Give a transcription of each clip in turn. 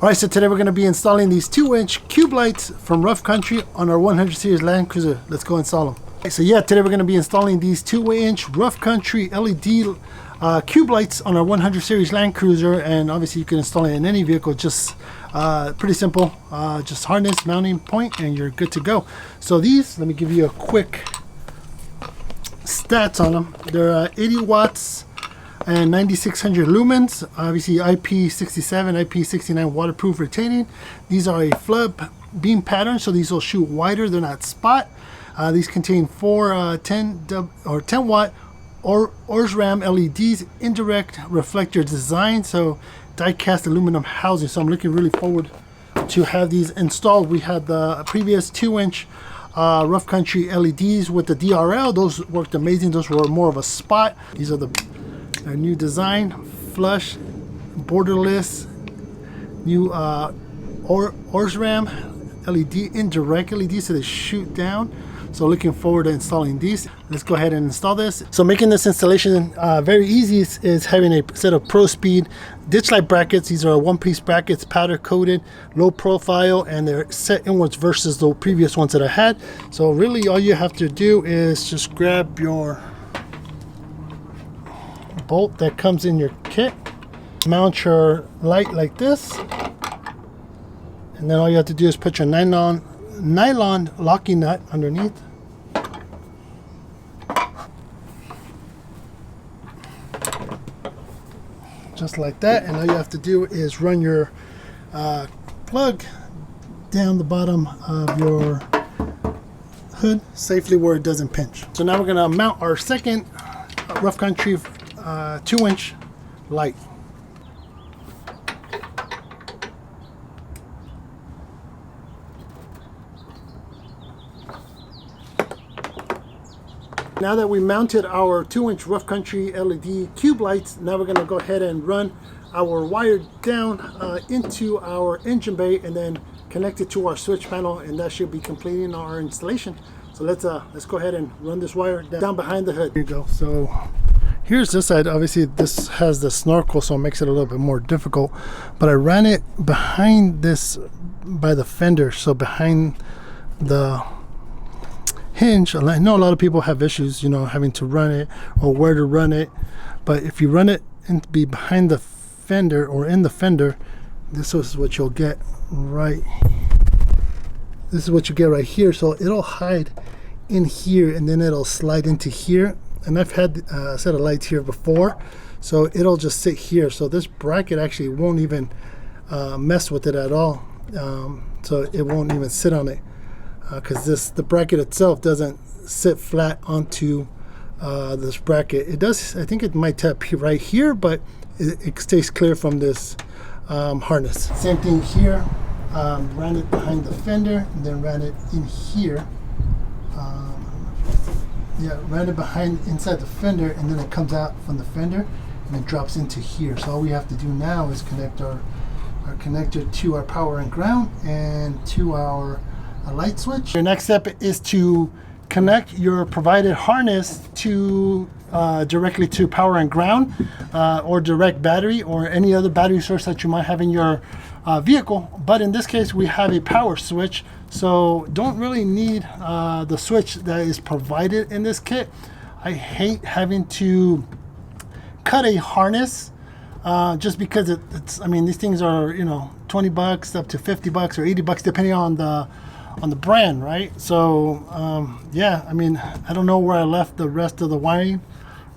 Alright, so today we're going to be installing these 2-inch cube lights from Rough Country on our 100 series Land Cruiser. Let's go install them. Okay, so yeah, today we're going to be installing these 2-inch Rough Country LED cube lights on our 100 series Land Cruiser, and obviously you can install it in any vehicle. Just pretty simple, just harness, mounting point, and you're good to go. So these, let me give you a quick stats on them. They're 80 watts and 9600 lumens, obviously IP67, IP69 waterproof retaining. These are a flood beam pattern, so these will shoot wider, they're not spot. These contain four 10 watt Osram LEDs, indirect reflector design, so die-cast aluminum housing. So I'm looking really forward to have these installed. We had the previous 2-inch Rough Country LEDs with the DRL. Those worked amazing. Those were more of a spot. These are the new design, flush, borderless, new Osram LED, indirect LED, so they shoot down. So looking forward to installing these. Let's go ahead and install this. So making this installation very easy is having a set of Prospeed ditch light brackets. These are one-piece brackets, powder coated, low profile, and they're set inwards versus the previous ones that I had. So really all you have to do is just grab your bolt that comes in your kit, mount your light like this, and then all you have to do is put your nylon locking nut underneath. Just like that, and all you have to do is run your plug down the bottom of your hood safely where it doesn't pinch. So now we're going to mount our second Rough Country 2-inch light. Now that we mounted our 2-inch Rough Country LED cube lights, now we're going to go ahead and run our wire down into our engine bay and then connect it to our switch panel, and that should be completing our installation. So let's go ahead and run this wire down behind the hood. Here you go. So here's this side. Obviously this has the snorkel, so it makes it a little bit more difficult, but I ran it behind this by the fender, so behind the hinge. I know a lot of people have issues, having to run it or where to run it, but if you run it and be behind the fender or in the fender, this is what you'll get right. This is what you get right here. So it'll hide in here and then it'll slide into here. And I've had a set of lights here before, so it'll just sit here. So this bracket actually won't even mess with it at all. So it won't even sit on it because the bracket itself doesn't sit flat onto this bracket. It does. I think it might tap right here, but it stays clear from this harness. Same thing here. Ran it behind the fender and then ran it in here. Yeah, ran it inside the fender, and then it comes out from the fender and it drops into here. So all we have to do now is connect our connector to our power and ground and to our light switch. Your next step is to connect your provided harness to directly to power and ground or direct battery or any other battery source that you might have in your vehicle. But in this case we have a power switch, so don't really need the switch that is provided in this kit. I hate having to cut a harness just because it's I mean, these things are 20 bucks up to 50 bucks or 80 bucks depending on the brand, right? So yeah, I mean, I don't know where I left the rest of the wiring,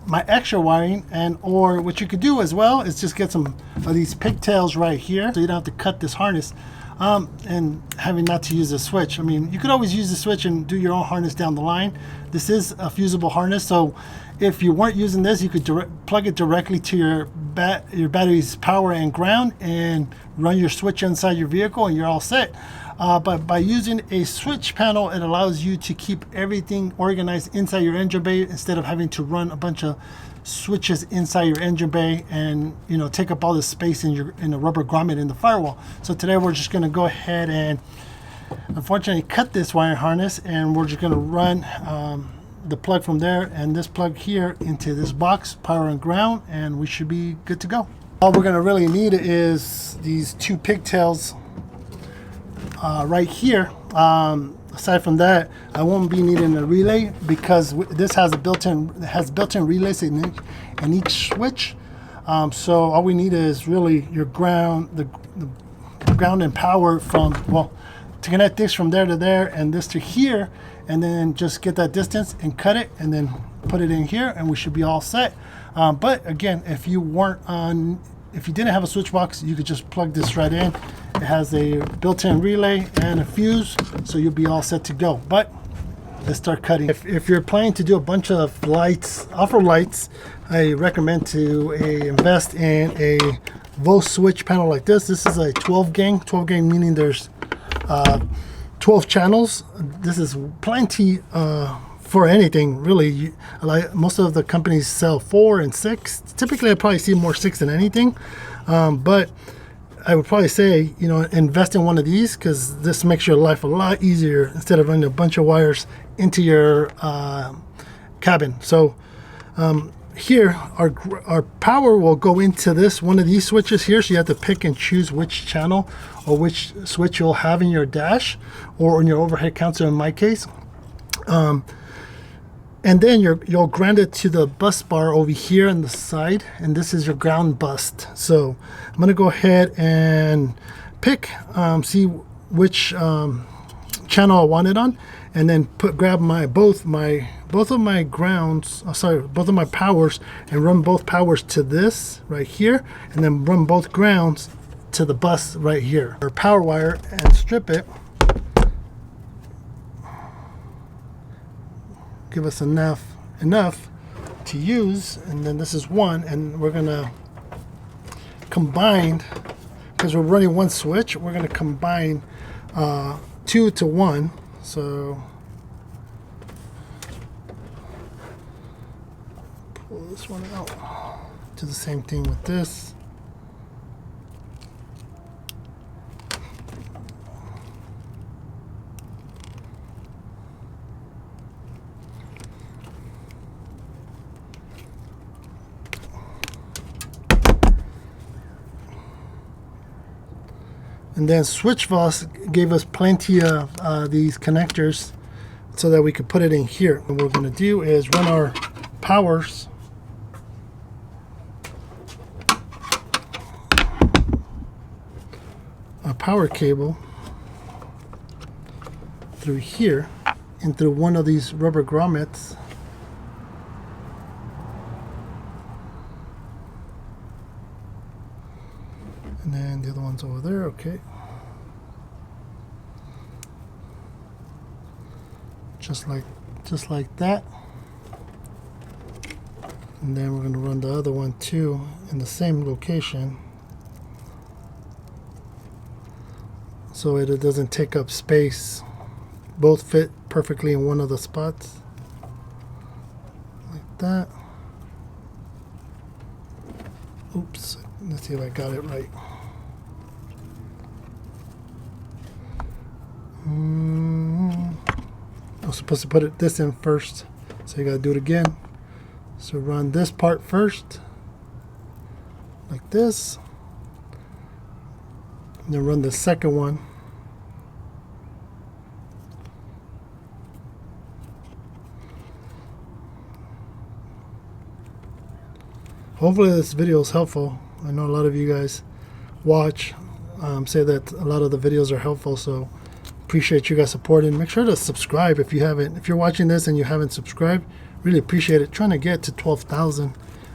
my extra wiring, or what you could do as well is just get some of these pigtails right here so you don't have to cut this harness and having not to use a switch. I mean, you could always use the switch and do your own harness down the line. This is a fusible harness, so if you weren't using this, you could plug it directly to your battery's power and ground and run your switch inside your vehicle and you're all set. But by using a switch panel, it allows you to keep everything organized inside your engine bay instead of having to run a bunch of switches inside your engine bay and take up all the space in the rubber grommet in the firewall. So today we're just going to go ahead and unfortunately cut this wire harness, and we're just going to run the plug from there and this plug here into this box, power and ground, and we should be good to go. All we're gonna really need is these two pigtails right here. Aside from that, I won't be needing a relay because this has a built-in relays in each switch. So all we need is really your ground, the ground and power from, well, to connect this from there to there and this to here, and then just get that distance and cut it and then put it in here, and we should be all set. But again, if you didn't have a switch box, you could just plug this right in. It has a built-in relay and a fuse, so you'll be all set to go. But let's start cutting. If you're planning to do a bunch of lights, off-road lights, I recommend to invest in a Voswitch panel like this. This is a 12 gang. 12 gang meaning there's 12 channels. This is plenty for anything really. Like most of the companies sell 4 and 6. Typically I probably see more 6 than anything, but I would probably say, you know, invest in one of these because this makes your life a lot easier instead of running a bunch of wires into your cabin. So here our power will go into this one of these switches here, so you have to pick and choose which channel or which switch you'll have in your dash or in your overhead console in my case. And then you'll ground it to the bus bar over here on the side, and this is your ground bus. So I'm gonna go ahead and pick, see which channel I want it on, and then grab both of my powers and run both powers to this right here, and then run both grounds to the bus right here. Or power wire and strip it. Give us enough to use, and then this is one, and we're gonna combine, because we're running one switch, we're gonna combine 2 to 1. So pull this one out. Do the same thing with this. And then SwitchVos gave us plenty of these connectors so that we could put it in here. And what we're going to do is run our powers power cable through here and through one of these rubber grommets. And then the other one's over there, okay. Just like that. And then we're going to run the other one too in the same location, so it doesn't take up space. Both fit perfectly in one of the spots, like that. Oops, let's see if I got it right. I was supposed to put this in first, so you gotta do it again. So run this part first, like this, and then run the second one. Hopefully this video is helpful. I know a lot of you guys watch, say that a lot of the videos are helpful, so appreciate you guys supporting. Make sure to subscribe if you haven't. If you're watching this and you haven't subscribed, really appreciate it. Trying to get to 12,000.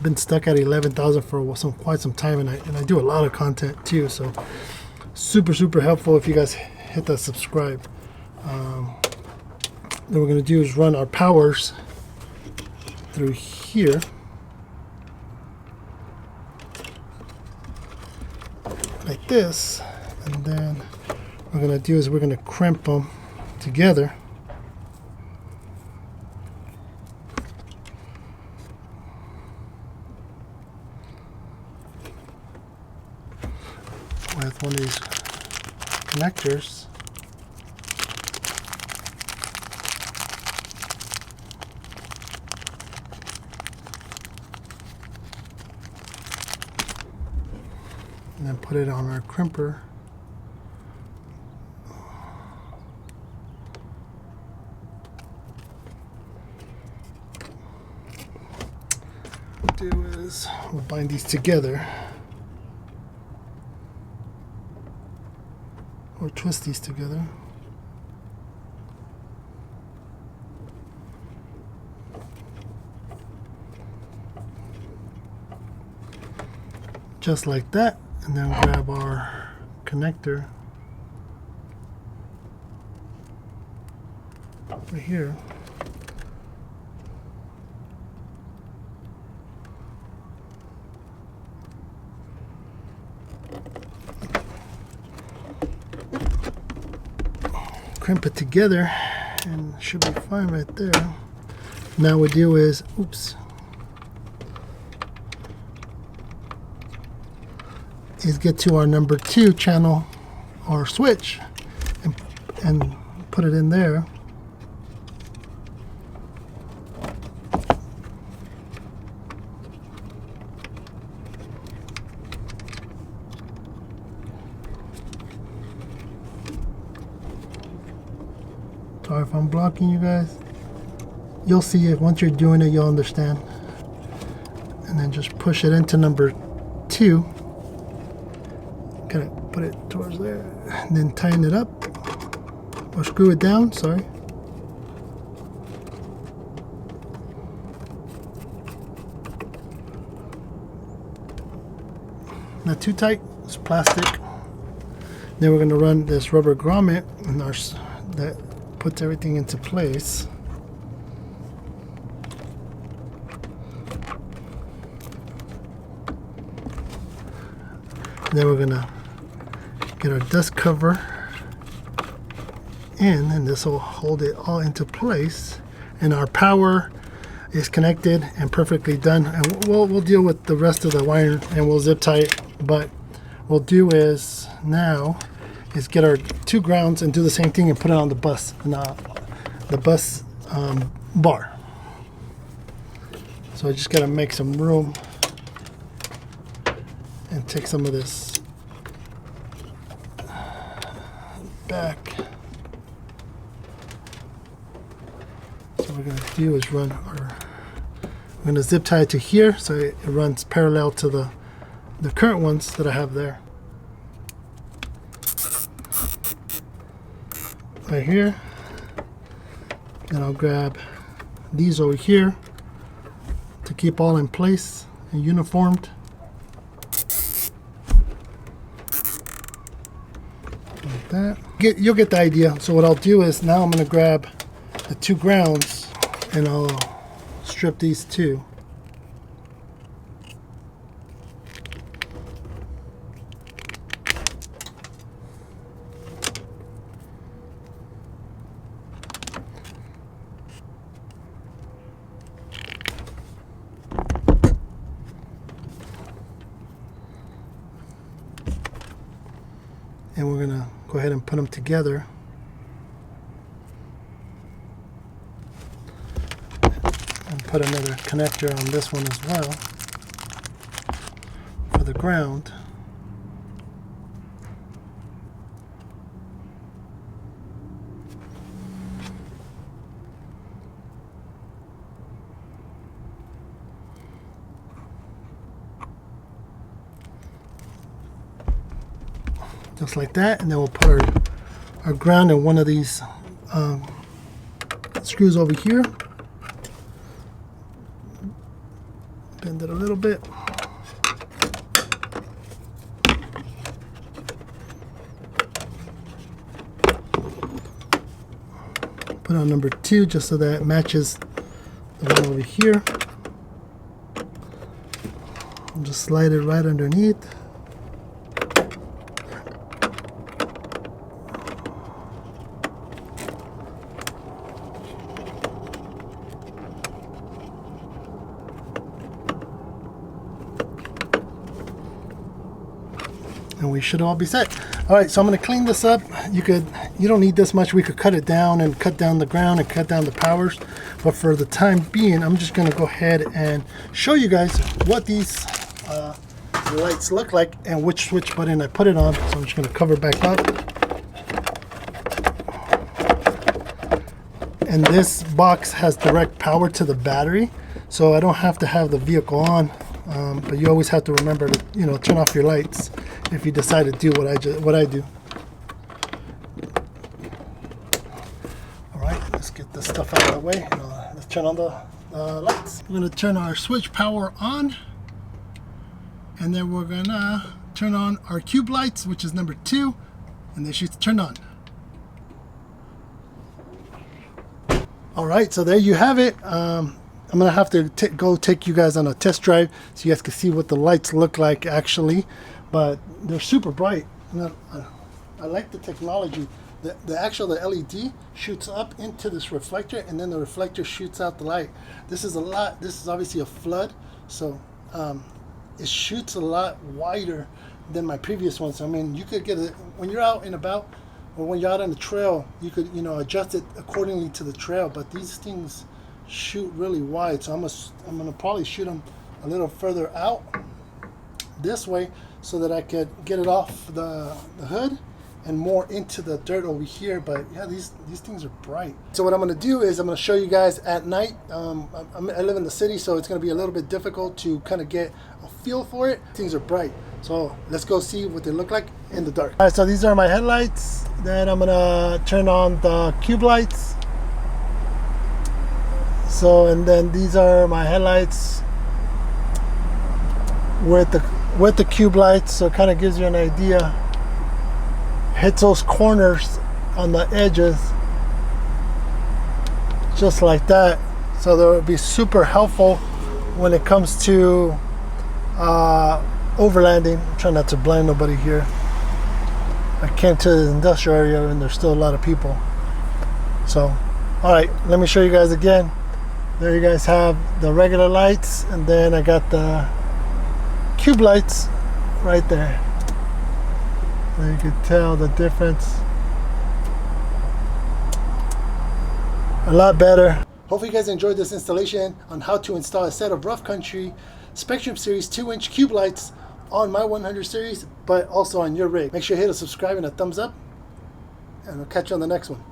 Been stuck at 11,000 for quite some time, and I do a lot of content too, so super helpful if you guys hit that subscribe. What we're going to do is run our powers through here, like this, and then what we're going to do is we're going to crimp them together. With one of these connectors. and then put it on our crimper. What we'll do is we'll bind these together, or twist these together. Just like that, and then grab our connector right here. Crimp it together and it should be fine right there. Now what we do is, oops, is get to our number 2 channel or switch and put it in there. Sorry if I'm blocking you guys. You'll see it once you're doing it, you'll understand. And then just push it into number 2. Kind of put it towards there, and then tighten it up or screw it down. Sorry. Not too tight. It's plastic. Then we're going to run this rubber grommet, and that puts everything into place. And then we're going to get our dust cover in, and this will hold it all into place. And our power is connected and perfectly done. And we'll deal with the rest of the wire and we'll zip tie it. But what we'll do is now is get our 2 grounds and do the same thing and put it on the bus, the bus bar. So I just got to make some room and take some of this back. So what we're going to do is we're going to zip tie it to here so it runs parallel to the current ones that I have there. Right here. Then I'll grab these over here to keep all in place and uniformed. Like that. You'll get the idea. So what I'll do is now I'm going to grab the 2 grounds and I'll strip these 2. And we're going to go ahead and put them together. And put another connector on this one as well for the ground. Just like that, and then we'll put our ground in one of these screws over here. Bend it a little bit. Put on number 2 just so that it matches the one over here. And just slide it right underneath. And we should all be set. All right, so I'm going to clean this up. You don't need this much. We could cut it down and cut down the ground and cut down the powers. But for the time being, I'm just going to go ahead and show you guys what these the lights look like and which switch button I put it on. So I'm just going to cover it back up. And this box has direct power to the battery, so I don't have to have the vehicle on. But you always have to remember to, you know, turn off your lights if you decide to do what I do. All right, let's get this stuff out of the way. Let's turn on the lights. We're going to turn our switch power on, and then we're going to turn on our cube lights, which is number 2, and they should turn on. All right, so there you have it. I'm gonna have to go take you guys on a test drive so you guys can see what the lights look like actually, but they're super bright. I like the technology. The LED shoots up into this reflector, and then the reflector shoots out the light. This is obviously a flood, so it shoots a lot wider than my previous ones. I mean, you could get it when you're out and about, or when you're out on the trail, you could, you know, adjust it accordingly to the trail. But these things shoot really wide, so I'm gonna probably shoot them a little further out this way so that I could get it off the hood and more into the dirt over here. But yeah, these things are bright. So what I'm gonna do is I'm gonna show you guys at night. I live in the city, so it's gonna be a little bit difficult to kind of get a feel for it. Things are bright, so let's go see what they look like in the dark. All right, so these are my headlights. Then I'm gonna turn on the cube lights. So, and then these are my headlights with the cube lights, so it kind of gives you an idea. Hits those corners on the edges just like that, so that would be super helpful when it comes to overlanding. I'm trying not to blind nobody here. I came to the industrial area and there's still a lot of people. So, all right, let me show you guys again. There you guys have the regular lights, and then I got the cube lights right there. So you can tell the difference. A lot better. Hopefully you guys enjoyed this installation on how to install a set of Rough Country Spectrum Series 2-inch cube lights on my 100 series, but also on your rig. Make sure you hit a subscribe and a thumbs up, and I'll catch you on the next one.